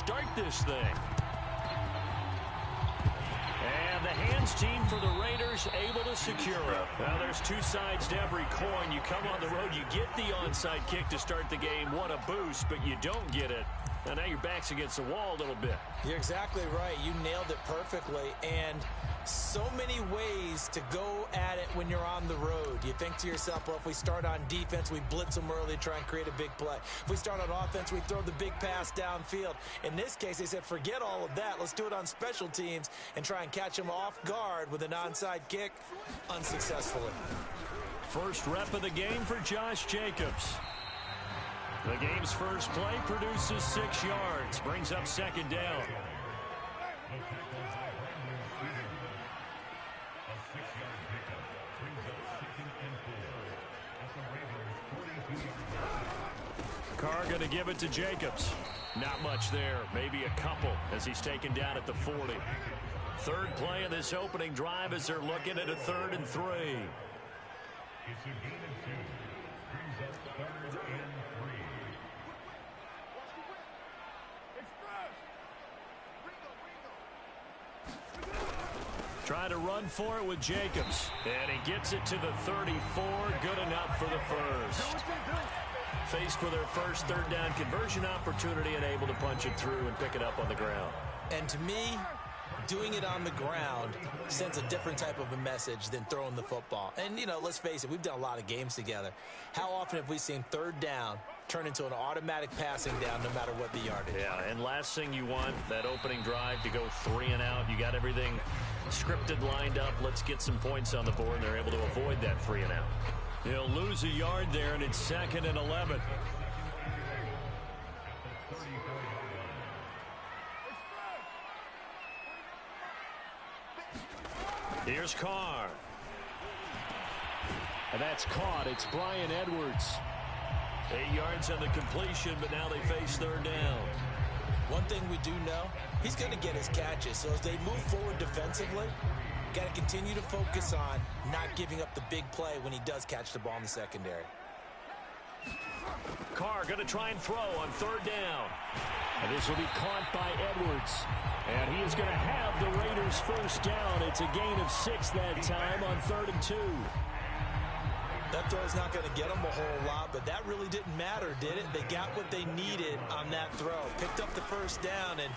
start this thing. And the hands team for the Raiders able to secure it. Well, there's two sides to every coin. You come on the road, you get the onside kick to start the game. What a boost, but you don't get it. And now your back's against the wall a little bit. You're exactly right. You nailed it perfectly. And so many ways to go at it when you're on the road. You think to yourself, well, if we start on defense, we blitz them early, try and create a big play. If we start on offense, we throw the big pass downfield. In this case, they said, forget all of that. Let's do it on special teams and try and catch them off guard with an onside kick unsuccessfully. First rep of the game for Josh Jacobs. The game's first play produces 6 yards, brings up second down. Carr going to give it to Jacobs. Not much there, maybe a couple as he's taken down at the 40. Third play of this opening drive as they're looking at a 3rd and 3. It's a gain of 2. Brings up 3rd and 3. Trying to run for it with Jacobs. And he gets it to the 34. Good enough for the first. Faced with their first 3rd down conversion opportunity and able to punch it through and pick it up on the ground. And to me, doing it on the ground sends a different type of a message than throwing the football. And, you know, let's face it, we've done a lot of games together. How often have we seen 3rd down turn into an automatic passing down no matter what the yardage? Yeah, and last thing you want, that opening drive to go 3 and out. You got everything scripted, lined up. Let's get some points on the board. And they're able to avoid that 3 and out. He'll lose a yard there, and it's 2nd and 11. Here's Carr. And that's caught. It's Bryan Edwards. 8 yards on the completion, but now they face 3rd down. One thing we do know, he's going to get his catches. So as they move forward defensively, got to continue to focus on not giving up the big play when he does catch the ball in the secondary. Carr going to try and throw on 3rd down. And this will be caught by Edwards. And he is going to have the Raiders first down. It's a gain of 6 that time on 3rd and 2. That throw's not going to get them a whole lot, but that really didn't matter, did it? They got what they needed on that throw. Picked up the first down, and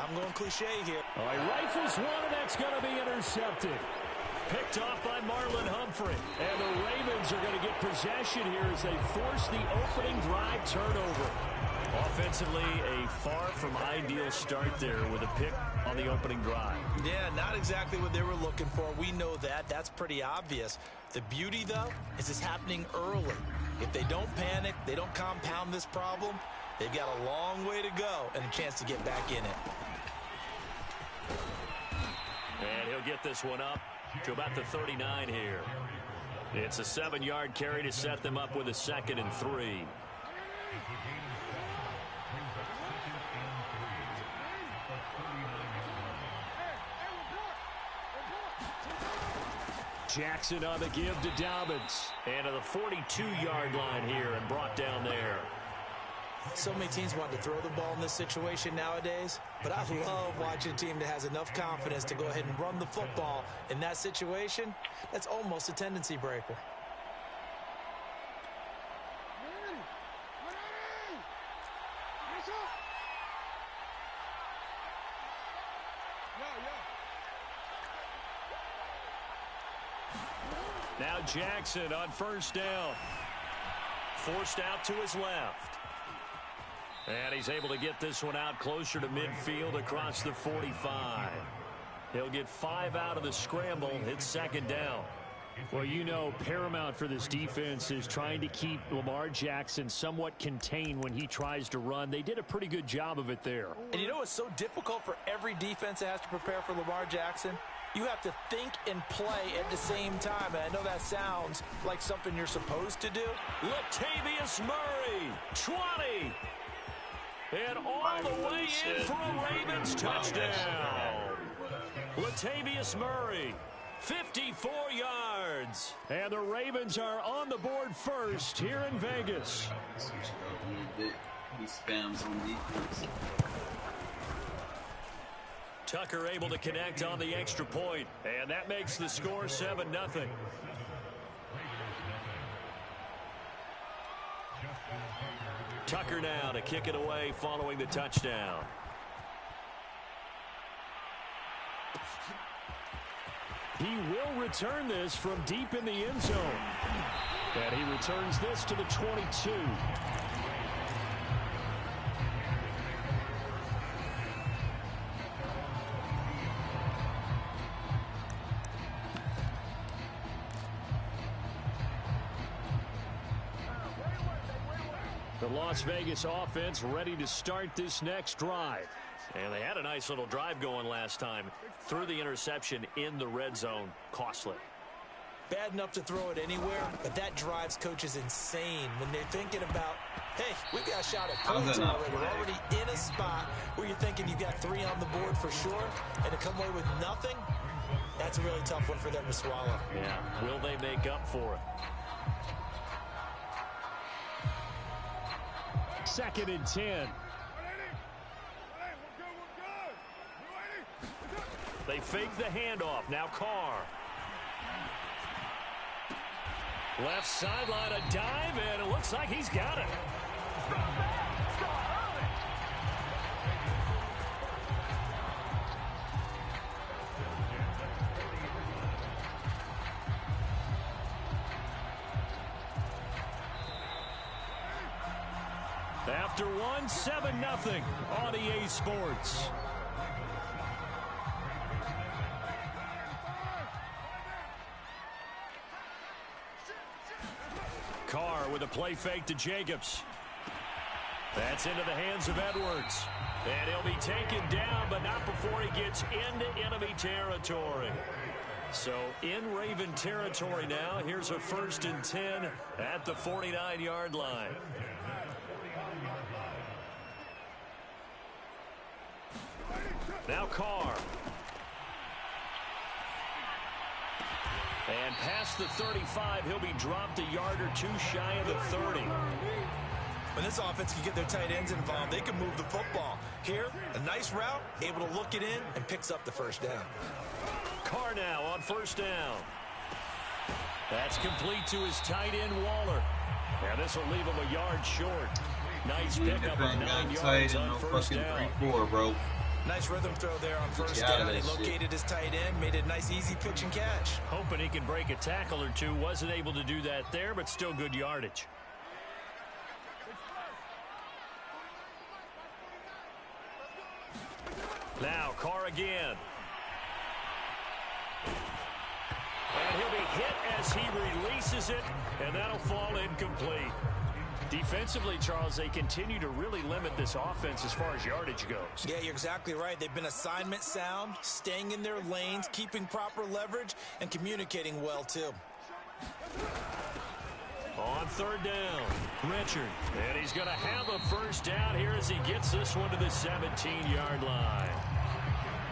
I'm going cliche here. All right, rifles one, and that's going to be intercepted. Picked off by Marlon Humphrey. And the Ravens are going to get possession here as they force the opening drive turnover. Offensively, a far from ideal start there with a pick on the opening drive. Yeah, not exactly what they were looking for. We know that. That's pretty obvious. The beauty, though, is it's happening early. If they don't panic, they don't compound this problem, they've got a long way to go and a chance to get back in it. And he'll get this one up to about the 39 here. It's a 7-yard carry to set them up with a 2nd and 3. Jackson on the give to Dobbins. And to the 42-yard line here and brought down there. So many teams want to throw the ball in this situation nowadays, but I love watching a team that has enough confidence to go ahead and run the football in that situation. That's almost a tendency breaker. Now Jackson on first down. Forced out to his left. And he's able to get this one out closer to midfield across the 45. He'll get 5 out of the scramble. It's 2nd down. Well, you know, paramount for this defense is trying to keep Lamar Jackson somewhat contained when he tries to run. They did a pretty good job of it there. And you know it's so difficult for every defense that has to prepare for Lamar Jackson? You have to think and play at the same time. And I know that sounds like something you're supposed to do. Latavius Murray, 20. And all the way in for a Ravens touchdown. Latavius Murray, 54 yards. And the Ravens are on the board first here in Vegas. Switch it up a little bit. He spams on defense. Tucker able to connect on the extra point, and that makes the score 7-0. Tucker now to kick it away following the touchdown. He will return this from deep in the end zone. And he returns this to the 22. The Las Vegas offense ready to start this next drive. And they had a nice little drive going last time. Threw the interception in the red zone. Costly. Bad enough to throw it anywhere, but that drives coaches insane when they're thinking about, hey, we've got a shot at points already. We're already in a spot where you're thinking you've got 3 on the board for sure, and to come away with nothing, that's a really tough one for them to swallow. Yeah, will they make up for it? 2nd and 10. They fake the handoff. Now Carr. Left sideline, a dive, and it looks like he's got it. After one, 7-0 on EA Sports. Carr with a play fake to Jacobs. That's into the hands of Edwards. And he'll be taken down, but not before he gets into enemy territory. So in Raven territory now. Here's a 1st and 10 at the 49-yard line. Now Carr. And past the 35, he'll be dropped a yard or 2 shy of the 30. When this offense can get their tight ends involved, they can move the football. Here, a nice route, able to look it in, and picks up the 1st down. Carr now on 1st down. That's complete to his tight end, Waller. And this will leave him a yard short. Nice pickup of 9 yards on 1st down. 3-4, bro. Nice rhythm throw there on 1st down. He located his tight end, made a nice easy pitch and catch. Hoping he can break a tackle or 2. Wasn't able to do that there, but still good yardage. Now Carr again. And he'll be hit as he releases it, and that'll fall incomplete. Defensively, Charles, they continue to really limit this offense as far as yardage goes. Yeah, you're exactly right. They've been assignment sound, staying in their lanes, keeping proper leverage, and communicating well, too. On 3rd down, Richard. And he's going to have a 1st down here as he gets this one to the 17-yard line.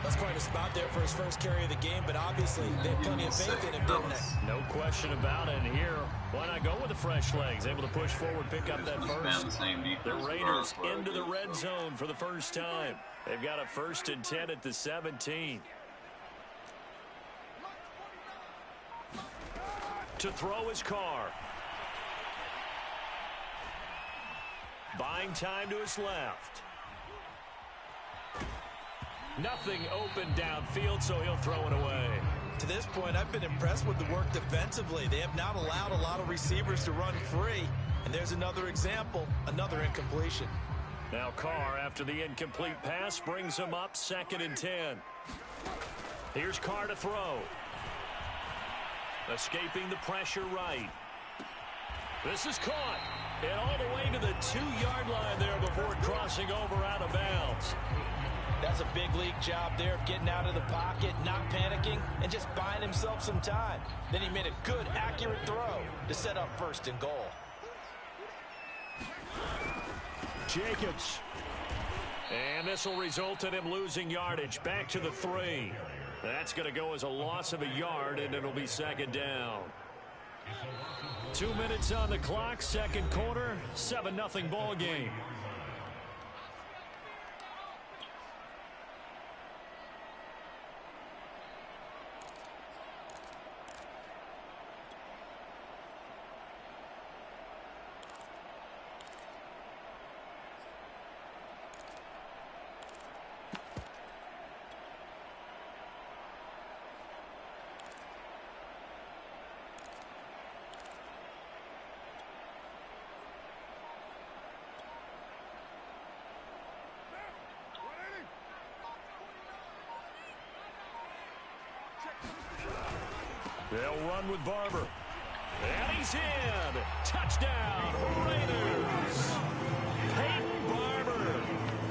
That's quite a spot there for his first carry of the game, but obviously they have plenty of faith in him, didn't they? No question about it. And here, why not go with the fresh legs? Able to push forward, pick up that 1st. The Raiders into the red zone for the 1st time. They've got a 1st and 10 at the 17. To throw his Carr. Buying time to his left. Nothing open downfield, so he'll throw it away. To this point, I've been impressed with the work defensively. They have not allowed a lot of receivers to run free. And there's another example, another incompletion. Now Carr, after the incomplete pass, brings him up 2nd and 10. Here's Carr to throw. Escaping the pressure right. This is caught. And all the way to the 2-yard line there before crossing over out of bounds. That's a big league job there of getting out of the pocket, not panicking, and just buying himself some time. Then he made a good, accurate throw to set up 1st and goal. Jacobs. And this will result in him losing yardage. Back to the 3. That's going to go as a loss of a yard, and it'll be 2nd down. 2 minutes on the clock, 2nd quarter, 7-0 ball game. They'll run with Barber. And he's in. Touchdown, Raiders. Peyton Barber,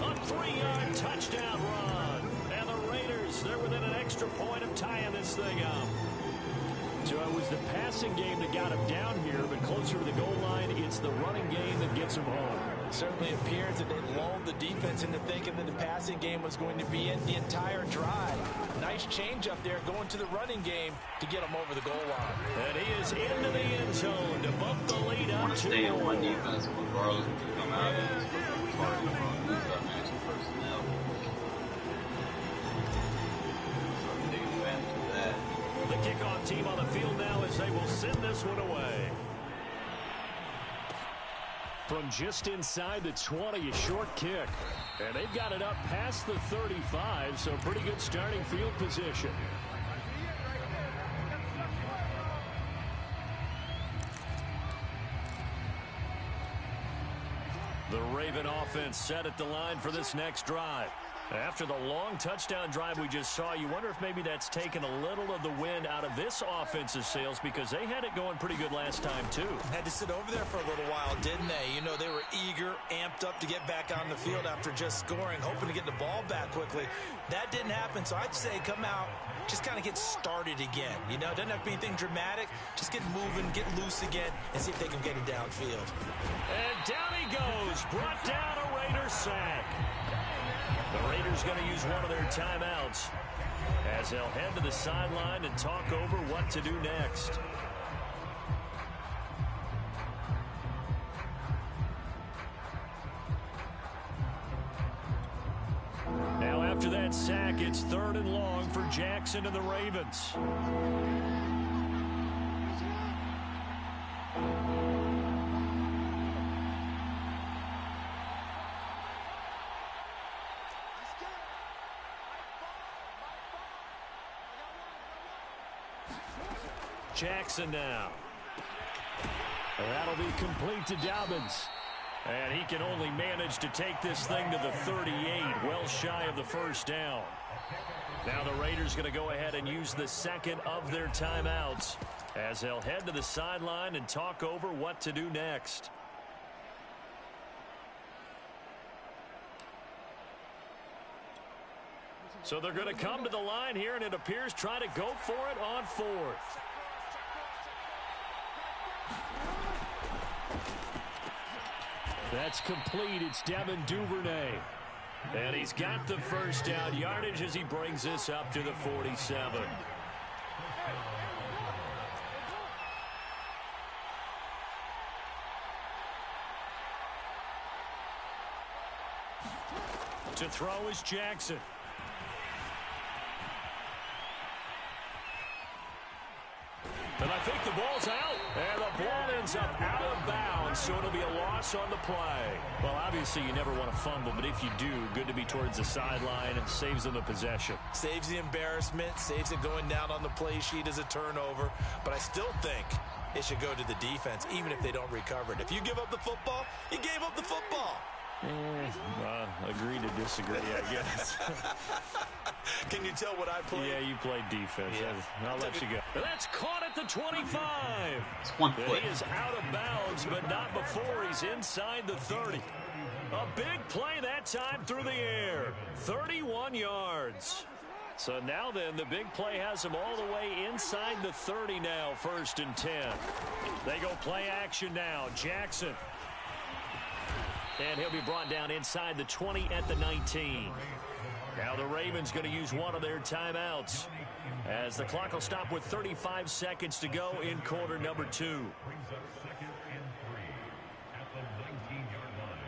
a 3-yard touchdown run. And the Raiders, they're within an extra point of tying this thing up. So it was the passing game that got him down here, but closer to the goal line, it's the running game that gets him home. Certainly appears that they lulled the defense into thinking that the passing game was going to be in the entire drive. Nice change up there going to the running game to get him over the goal line. And he is into the end zone to bump the lead up to stay on one defense regardless if you come out of it. Matching personnel. So take advantage of that. the kickoff team on the field now as they will send this one away. From just inside the 20, a short kick. And they've got it up past the 35, so pretty good starting field position. The Raven offense set at the line for this next drive. After the long touchdown drive we just saw, you wonder if maybe that's taken a little of the wind out of this offense's sails because they had it going pretty good last time, too. Had to sit over there for a little while, didn't they? You know, they were eager, amped up to get back on the field after just scoring, hoping to get the ball back quickly. That didn't happen, so I'd say come out, just kind of get started again. You know, it doesn't have to be anything dramatic. Just get moving, get loose again, and see if they can get it downfield. And down he goes, brought down a Raider sack. The Raiders going to use one of their timeouts as they'll head to the sideline and talk over what to do next. Now after that sack, it's 3rd and long for Jackson and the Ravens. Jackson now. That'll be complete to Dobbins. And he can only manage to take this thing to the 38, well shy of the first down. Now the Raiders going to go ahead and use the second of their timeouts as they'll head to the sideline and talk over what to do next. So they're going to come to the line here, and it appears try to go for it on 4th. That's complete. It's Devin Duvernay. And he's got the first down yardage as he brings this up to the 47. To throw is Jackson. And I think the ball's out. And the ball ends up out of bounds, so it'll be a loss on the play. Well, obviously you never want to fumble, but if you do, good to be towards the sideline. It saves them the possession. Saves the embarrassment, saves it going down on the play sheet as a turnover. But I still think it should go to the defense, even if they don't recover it. If you give up the football, you gave up the football. Agree to disagree, I guess. Can you tell what I played? Yeah, you played defense. Yeah. I'll let you go. That's caught at the 25. It's 1 foot. He is out of bounds, but not before he's inside the 30. A big play that time through the air. 31 yards. So now then, the big play has him all the way inside the 30 now, 1st and 10. They go play action now. Jackson. And he'll be brought down inside the 20 at the 19. Now the Ravens going to use one of their timeouts as the clock will stop with 35 seconds to go in quarter number 2. Brings up 2nd and 3 at the 19-yard line.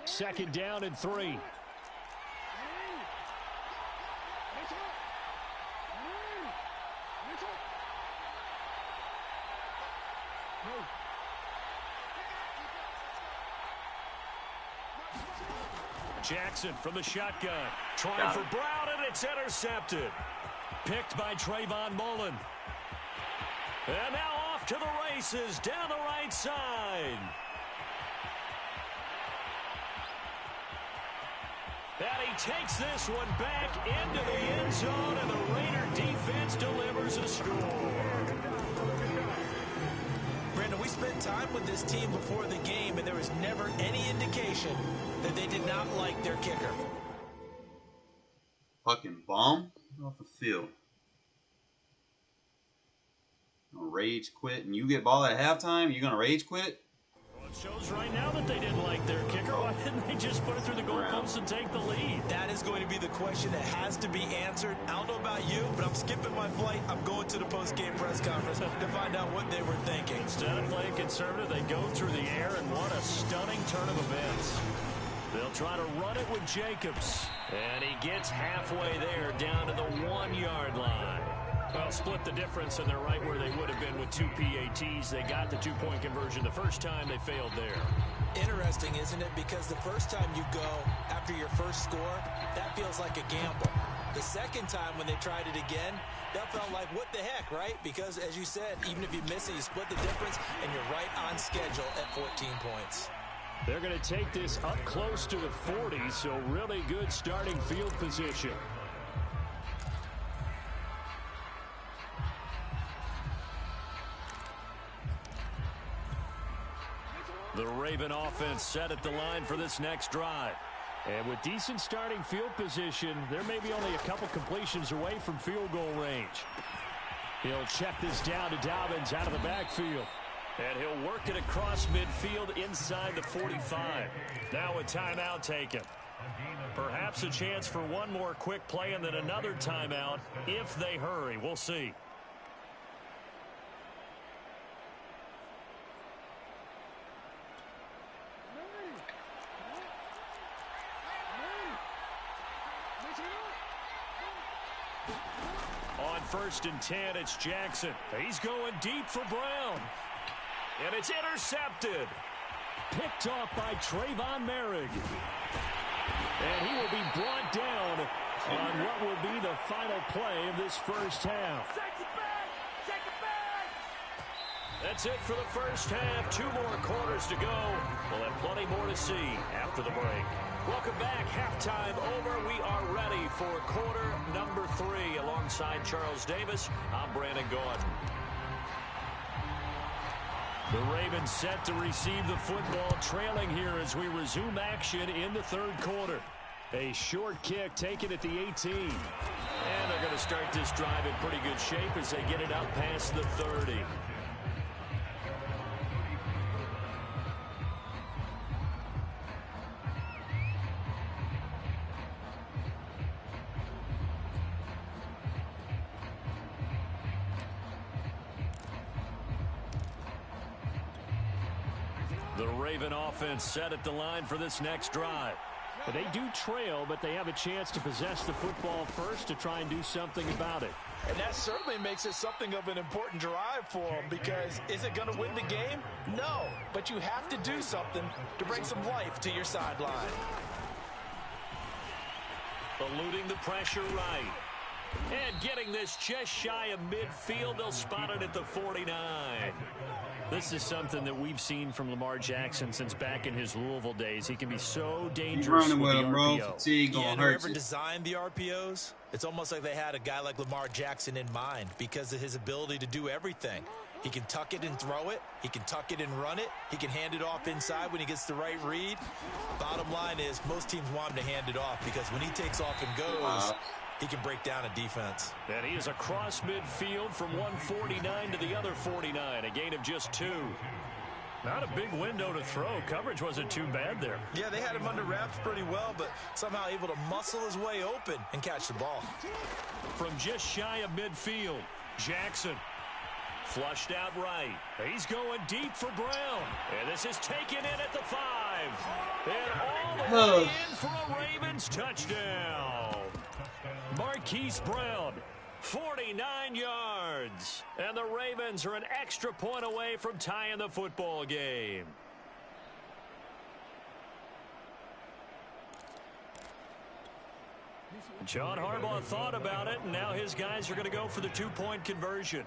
Second down and 3. Jackson from the shotgun. Trying for Brown, and it's intercepted. Picked by Trayvon Mullen. And now off to the races down the right side. And he takes this one back into the end zone, and the Raider defense delivers a score. Brandon, we spent time with this team before the game, and there was never any indication that they did not like their kicker. Fucking bomb off the field. Rage quit, and you get ball at halftime, you're gonna rage quit? Well, it shows right now that they didn't like their kicker. Why didn't they just put it through the goalpost and take the lead? That is going to be the question that has to be answered. I don't know about you, but I'm skipping my flight. I'm going to the post-game press conference to find out what they were thinking. Instead of playing conservative, they go through the air, and what a stunning turn of events. They'll try to run it with Jacobs. And he gets halfway there, down to the 1-yard line. Well, split the difference, and they're right where they would have been with 2 PATs. They got the 2-point conversion the first time. They failed there. Interesting, isn't it? Because the first time you go after your first score, that feels like a gamble. The second time when they tried it again, that felt like, what the heck, right? Because, as you said, even if you miss it, you split the difference, and you're right on schedule at 14 points. They're going to take this up close to the 40, so really good starting field position. The Raven offense set at the line for this next drive. And with decent starting field position, there may be only a couple completions away from field goal range. He'll check this down to Dobbins out of the backfield. And he'll work it across midfield inside the 45. Now a timeout taken. Perhaps a chance for one more quick play and then another timeout if they hurry. We'll see. On 1st and 10, it's Jackson. He's going deep for Brown. And it's intercepted. Picked off by Trayvon Merrick. And he will be brought down on what will be the final play of this first half. That's it for the first half. 2 more quarters to go. We'll have plenty more to see after the break. Welcome back. Halftime over. We are ready for quarter number 3. Alongside Charles Davis, I'm Brandon Gaudin. The Ravens set to receive the football, trailing here as we resume action in the 3rd quarter. A short kick taken at the 18. And they're going to start this drive in pretty good shape as they get it out past the 30. The Raven offense set at the line for this next drive. They do trail, but they have a chance to possess the football first to try and do something about it. And that certainly makes it something of an important drive for them, because is it going to win the game? No, but you have to do something to bring some life to your sideline. Eluding the pressure right. And getting this just shy of midfield, they'll spot it at the 49. This is something that we've seen from Lamar Jackson since back in his Louisville days. He can be so dangerous with the RPO. Fatigue gonna hurt Whoever you. designed the RPOs, it's almost like they had a guy like Lamar Jackson in mind because of his ability to do everything. He can tuck it and throw it. He can tuck it and run it. He can hand it off inside when he gets the right read. Bottom line is most teams want him to hand it off because when he takes off and goes, he can break down a defense. And he is across midfield from 149 to the other 49, a gain of just 2. Not a big window to throw. Coverage wasn't too bad there. Yeah, they had him under wraps pretty well, but somehow able to muscle his way open and catch the ball. From just shy of midfield, Jackson flushed out right. He's going deep for Brown. And this is taken in at the 5. And all the way in for a Ravens touchdown. Marquise Brown, 49 yards. And the Ravens are an extra point away from tying the football game. John Harbaugh thought about it, and now his guys are going to go for the 2-point conversion.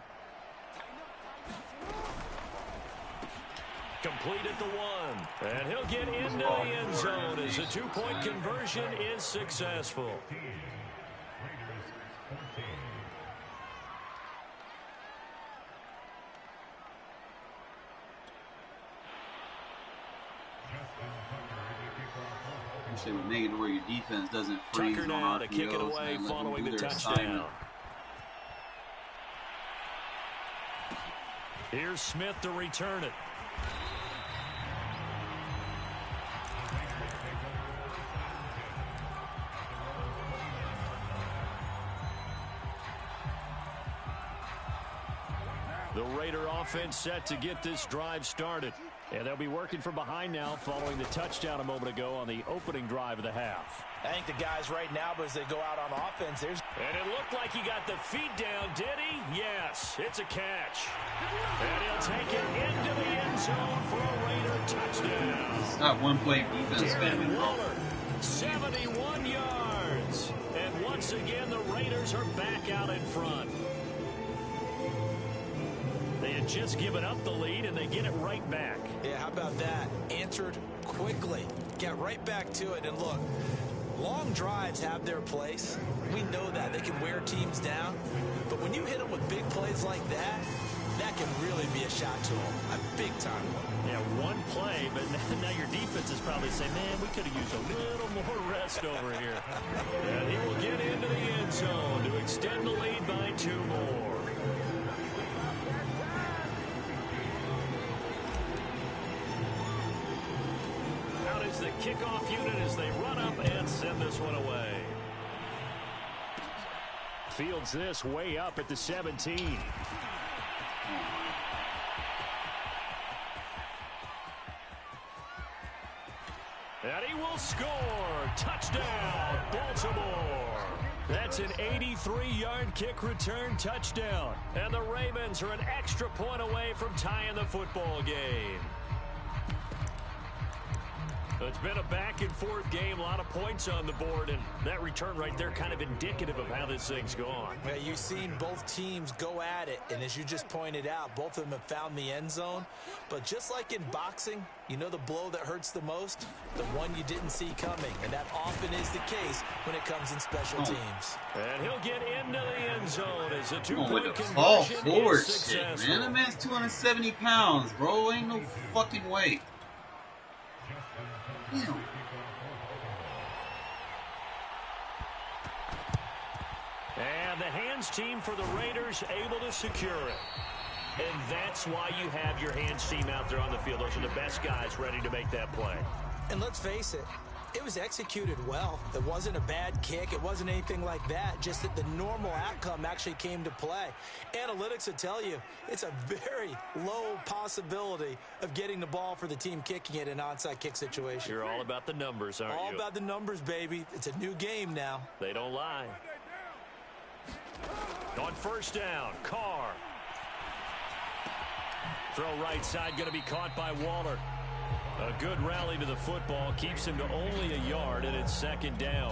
Complete at the 1. And he'll get into the end zone as the two-point conversion is successful. They would make it where your defense doesn't freeze Tucker on now to kick it RPOs away and let them following do the their touchdown. assignment. Here's Smith to return it. The Raider offense set to get this drive started. And they'll be working from behind now following the touchdown a moment ago on the opening drive of the half. I think the guys right now, but as they go out on offense, And it looked like he got the feet down, did he? Yes, it's a catch. And he'll take it into the end zone for a Raider touchdown. It's not one-play defense, Darren man. Waller, 71 yards. And once again, the Raiders are back out in front. They had just given up the lead, and they get it right back. Yeah, how about that? Answered quickly. Get right back to it. And look, long drives have their place. We know that. They can wear teams down. But when you hit them with big plays like that, that can really be a shot to them. A big-time one. Yeah, one play, but now your defense is probably saying, man, we could have used a little more rest over here. And he will get into the end zone to extend the lead by 2 more. Out is the kickoff unit as they run up and send this one away. Fields this way up at the 17. And he will score. Touchdown, Baltimore. That's an 83-yard kick return touchdown. And the Ravens are an extra point away from tying the football game. It's been a back-and-forth game, a lot of points on the board, and that return right there kind of indicative of how this thing's gone. Yeah, you've seen both teams go at it, and as you just pointed out, both of them have found the end zone. But just like in boxing, you know the blow that hurts the most? The one you didn't see coming, and that often is the case when it comes in special teams. And he'll get into the end zone as a two-point With the tall conversion forward is shit, successful. man. That man's 270 pounds, bro. Ain't no fucking way. Damn. And the hands team for the Raiders able to secure it. And that's why you have your hands team out there on the field. Those are the best guys ready to make that play. And let's face it, it was executed well. It wasn't a bad kick. It wasn't anything like that. Just that the normal outcome actually came to play. Analytics will tell you it's a very low possibility of getting the ball for the team kicking it in an onside kick situation. You're all about the numbers, aren't you? All about the numbers, baby. It's a new game now. They don't lie. On first down, Carr. Throw right side, going to be caught by Waller. A good rally to the football keeps him to only a yard, and it's second down.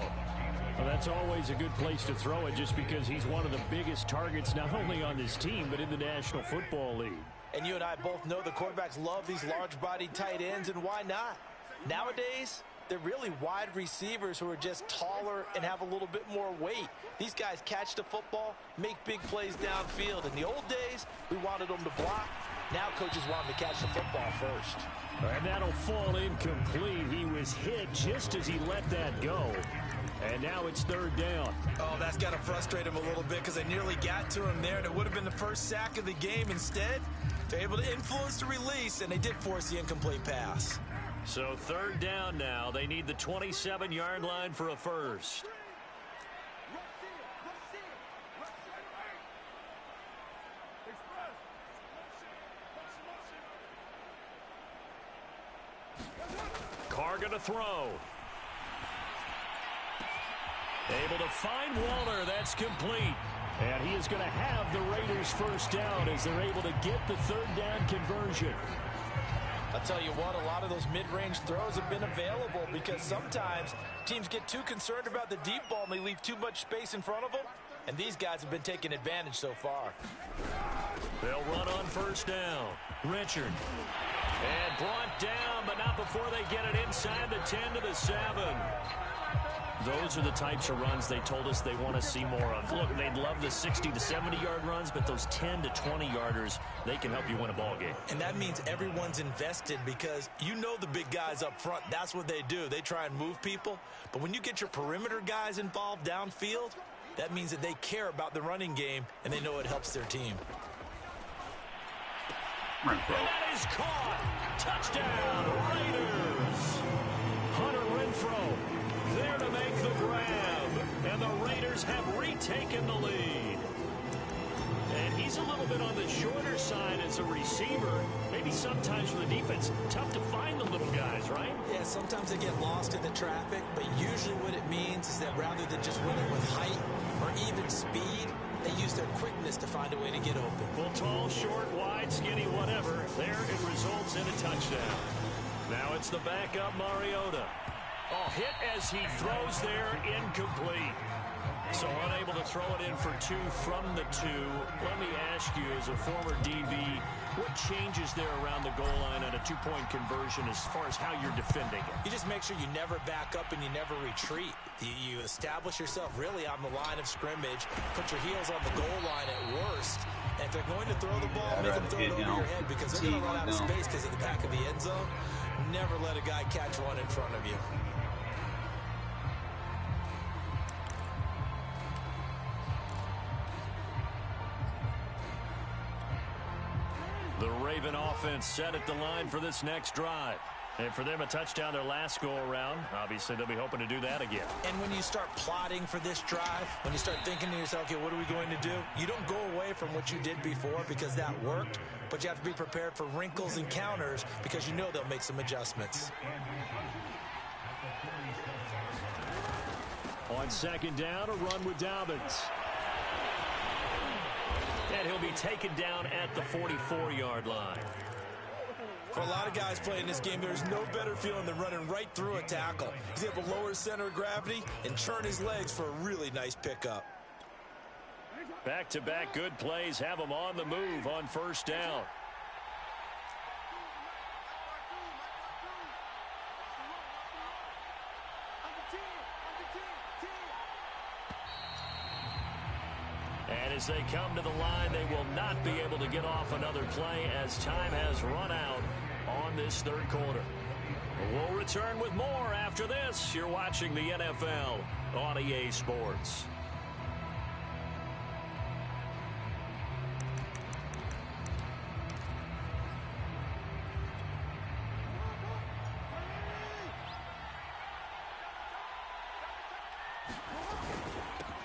Well, that's always a good place to throw it just because he's one of the biggest targets not only on this team but in the National Football League. And you and I both know the quarterbacks love these large-bodied tight ends, and why not? Nowadays, they're really wide receivers who are just taller and have a little bit more weight. These guys catch the football, make big plays downfield. In the old days, we wanted them to block. Now coaches want them to catch the football first. And that'll fall incomplete. He was hit just as he let that go. And now it's third down. Oh, that's got to frustrate him a little bit because they nearly got to him there, and it would have been the first sack of the game. Instead, they're able to influence the release, and they did force the incomplete pass. So third down now. They need the 27-yard line for a first. Carr going to throw. Able to find Waller. That's complete. And he is going to have the Raiders first down as they're able to get the third down conversion. I'll tell you what, a lot of those mid-range throws have been available because sometimes teams get too concerned about the deep ball and they leave too much space in front of them. And these guys have been taking advantage so far. They'll run on first down. Richard. And brought down, but not before they get it inside the 10 to the 7. Those are the types of runs they told us they want to see more of. Look, they'd love the 60 to 70-yard runs, but those 10 to 20-yarders, they can help you win a ball game. And that means everyone's invested because you know the big guys up front, that's what they do. They try and move people. But when you get your perimeter guys involved downfield, that means that they care about the running game, and they know it helps their team. And that is caught. Touchdown, Raiders. Hunter Renfrow there to make the grab. And the Raiders have retaken the lead. And he's a little bit on the shorter side as a receiver. Maybe sometimes for the defense, tough to find the little guys, right? Yeah, sometimes they get lost in the traffic, but usually what it means is that rather than just winning with height or even speed, they use their quickness to find a way to get open. Well, tall, short, wide, skinny, whatever. There it results in a touchdown. Now it's the backup Mariota. Oh, hit as he throws there, incomplete. So unable to throw it in for 2 from the 2. Let me ask you, as a former DB, what changes there around the goal line on a 2-point conversion as far as how you're defending it? You just make sure you never back up and you never retreat. You establish yourself really on the line of scrimmage, put your heels on the goal line at worst, and if they're going to throw the ball, make them throw it over your head because they're going to run out of space because of the back of the end zone. Never let a guy catch one in front of you. The Raven offense set at the line for this next drive. And for them, a touchdown their last go-around. Obviously, they'll be hoping to do that again. And when you start plotting for this drive, when you start thinking to yourself, okay, what are we going to do? You don't go away from what you did before because that worked, but you have to be prepared for wrinkles and counters because you know they'll make some adjustments. On second down, a run with Dobbins. And he'll be taken down at the 44-yard line. For a lot of guys playing this game, there's no better feeling than running right through a tackle. He's able to lower his center of gravity and churn his legs for a really nice pickup. Back-to-back good plays have him on the move on first down. And as they come to the line, they will not be able to get off another play as time has run out on this third quarter. We'll return with more after this. You're watching the NFL on EA Sports.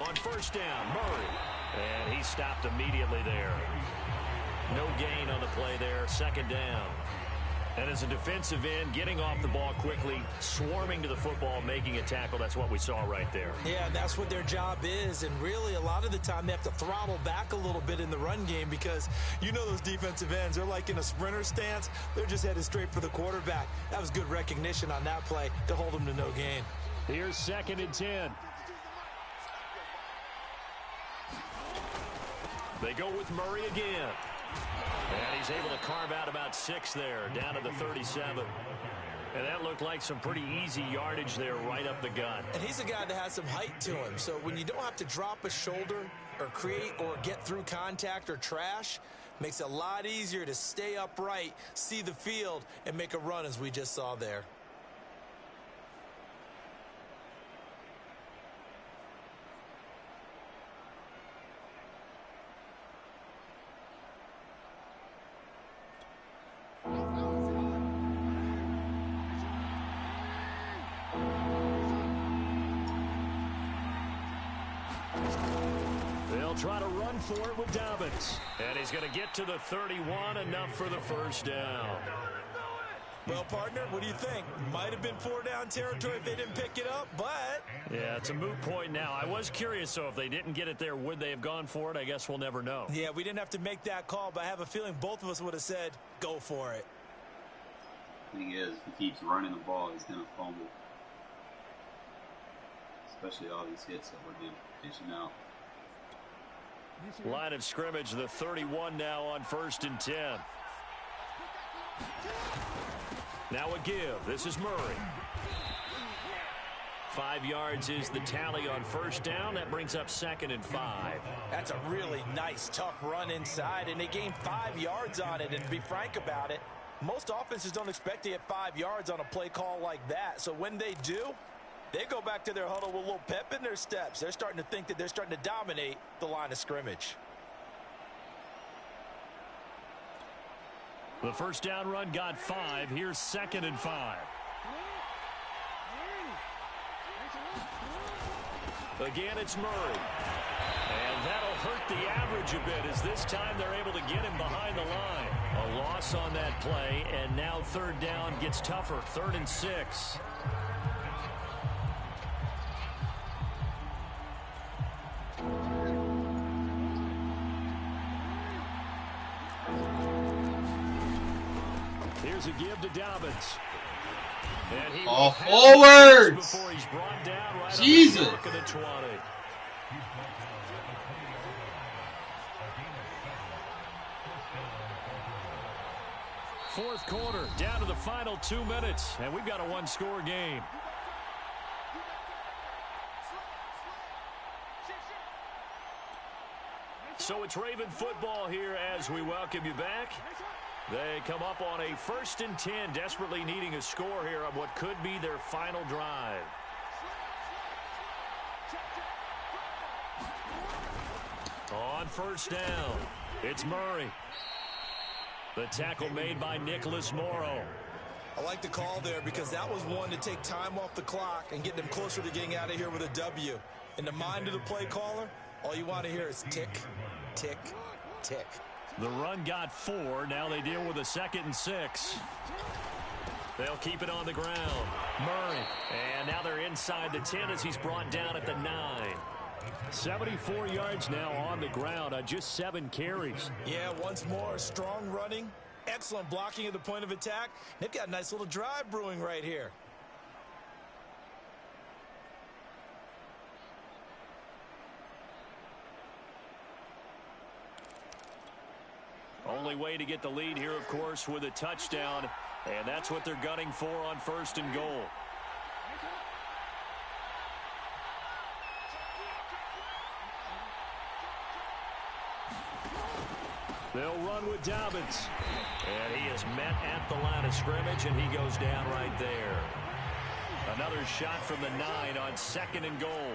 On first down, Murray. And he stopped immediately there. No gain on the play there. Second down. And as a defensive end, getting off the ball quickly, swarming to the football, making a tackle, that's what we saw right there. Yeah, that's what their job is. And really, a lot of the time, they have to throttle back a little bit in the run game because you know those defensive ends, they're like in a sprinter stance. They're just headed straight for the quarterback. That was good recognition on that play to hold them to no gain. Here's 2nd and 10. They go with Murray again. And he's able to carve out about 6 there, down to the 37. And that looked like some pretty easy yardage there right up the gut. And he's a guy that has some height to him. So when you don't have to drop a shoulder or create or get through contact or trash, makes it a lot easier to stay upright, see the field, and make a run as we just saw there. Try to run for it with Dobbins. And he's going to get to the 31, enough for the first down. Well, partner, what do you think? Might have been 4-down territory if they didn't pick it up, but... Yeah, it's a moot point now. I was curious, so if they didn't get it there, would they have gone for it? I guess we'll never know. Yeah, we didn't have to make that call, but I have a feeling both of us would have said, go for it. The thing is, if he keeps running the ball, he's going to fumble. Especially all these hits that we're dishing out. Line of scrimmage, the 31 now on 1st and 10. Now a give. This is Murray. 5 yards is the tally on first down. That brings up 2nd and 5. That's a really nice, tough run inside, and they gained 5 yards on it. And to be frank about it, most offenses don't expect to get 5 yards on a play call like that. So when they do, they go back to their huddle with a little pep in their steps. They're starting to think that they're starting to dominate the line of scrimmage. The first down run got 5. Here's 2nd and 5. Again, it's Murray. And that'll hurt the average a bit as this time they're able to get him behind the line. A loss on that play, and now 3rd down gets tougher. 3rd and 6. Here's a give to Dobbins. And he forwards! Before he's brought down right Jesus! On the 20. Fourth quarter, down to the final 2 minutes, and we've got a one-score game. So it's Raven football here as we welcome you back. They come up on a 1st and 10, desperately needing a score here on what could be their final drive. On first down, it's Murray. The tackle made by Nicholas Morrow. I like the call there because that was one to take time off the clock and get them closer to getting out of here with a W. In the mind of the play caller, all you want to hear is tick, tick, tick. The run got 4. Now they deal with a 2nd and 6. They'll keep it on the ground. Murray. And now they're inside the 10 as he's brought down at the 9. 74 yards now on the ground on just 7 carries. Yeah, once more, strong running, excellent blocking at the point of attack. They've got a nice little drive brewing right here. Only way to get the lead here, of course, with a touchdown. And that's what they're gunning for on 1st and goal. They'll run with Dobbins. And he is met at the line of scrimmage, and he goes down right there. Another shot from the 9 on 2nd and goal.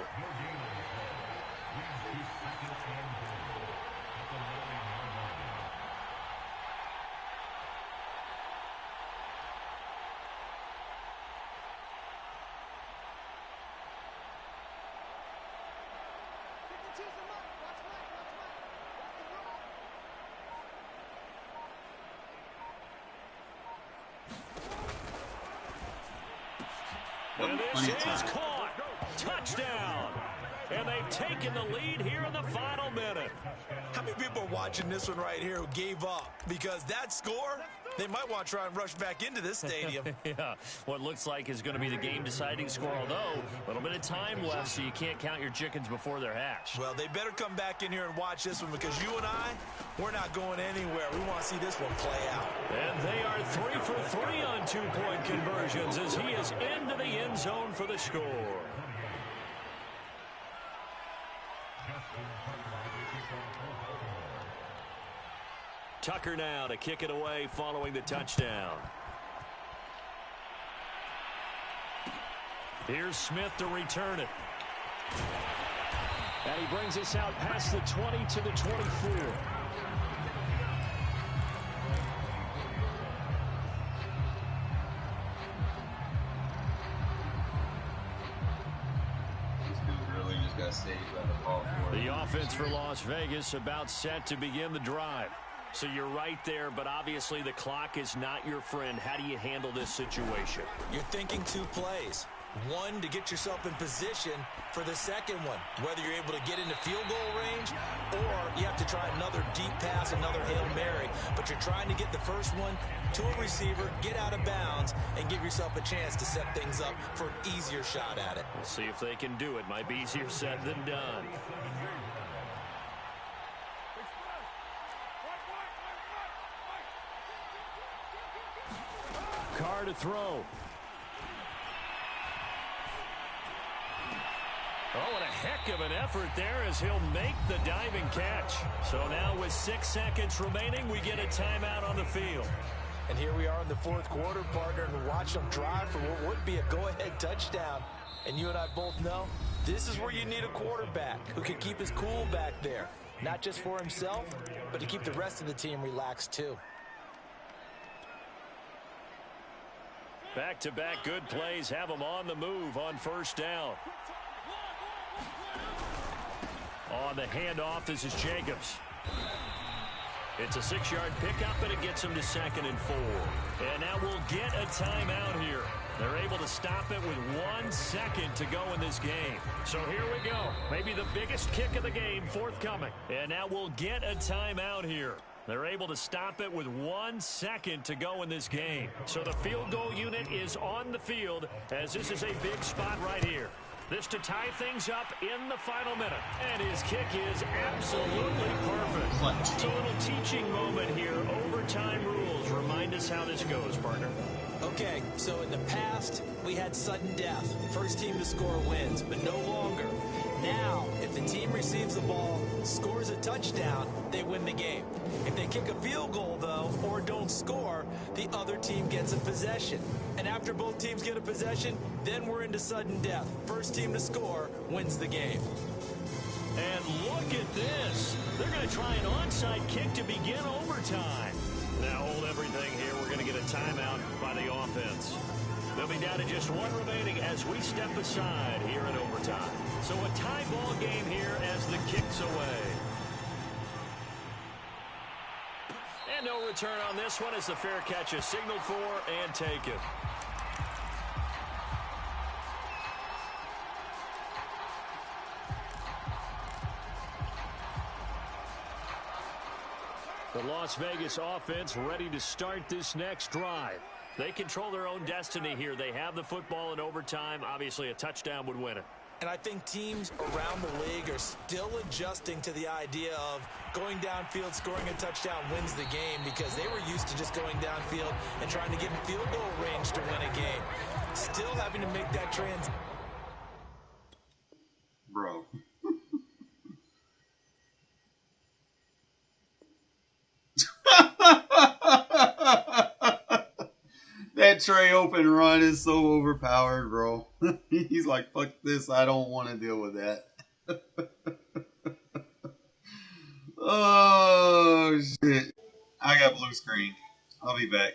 And this is caught. Touchdown. And they've taken the lead here in the final minute. How many people are watching this one right here who gave up? Because that score, they might want to try and rush back into this stadium. Yeah, what looks like is going to be the game-deciding score, although a little bit of time left, so you can't count your chickens before they're hatched. Well, they better come back in here and watch this one because you and I, we're not going anywhere. We want to see this one play out. And they are 3 for 3 on 2-point conversions as he is into the end zone for the score. Tucker now to kick it away following the touchdown. Here's Smith to return it. And he brings us out past the 20 to the 24. The offense for Las Vegas about set to begin the drive. So you're right there, but obviously the clock is not your friend. How do you handle this situation? You're thinking 2 plays. One, to get yourself in position for the second one, whether you're able to get into field goal range or you have to try another deep pass, another Hail Mary. But you're trying to get the first one to a receiver, get out of bounds, and give yourself a chance to set things up for an easier shot at it. We'll see if they can do it. Might be easier said than done. Carr to throw. Oh, and a heck of an effort there as he'll make the diving catch. So now with 6 seconds remaining, we get a timeout on the field. And here we are in the fourth quarter, partner, and watch them drive for what would be a go-ahead touchdown. And you and I both know this is where you need a quarterback who can keep his cool back there. Not just for himself, but to keep the rest of the team relaxed too. Back-to-back good plays have them on the move on first down. On the handoff, this is Jacobs. It's a 6-yard pickup, and it gets him to 2nd and 4. And now we'll get a timeout here. They're able to stop it with 1 second to go in this game. So here we go. Maybe the biggest kick of the game forthcoming. And now we'll get a timeout here. They're able to stop it with 1 second to go in this game. So the field goal unit is on the field as this is a big spot right here. This to tie things up in the final minute. And his kick is absolutely perfect. It's a little teaching moment here. Overtime rules. Remind us how this goes, partner. Okay, so in the past, we had sudden death. First team to score wins, but no longer. Now, if the team receives the ball, scores a touchdown, they win the game. If they kick a field goal, though, or don't score, the other team gets a possession. And after both teams get a possession, then we're into sudden death. First team to score wins the game. And look at this. They're going to try an onside kick to begin overtime. Now hold everything here. We're going to get a timeout by the offense. They'll be down to just 1 remaining as we step aside here in overtime. So a tie ball game here as the kick's away. And no return on this one as the fair catch is signaled for and taken. The Las Vegas offense ready to start this next drive. They control their own destiny here. They have the football in overtime. Obviously, a touchdown would win it. And I think teams around the league are still adjusting to the idea of going downfield, scoring a touchdown wins the game because they were used to just going downfield and trying to get in field goal range to win a game. Still having to make that transition. Bro. That Trey open run is so overpowered, bro. He's like, fuck this, I don't want to deal with that. Oh, shit. I got blue screen. I'll be back.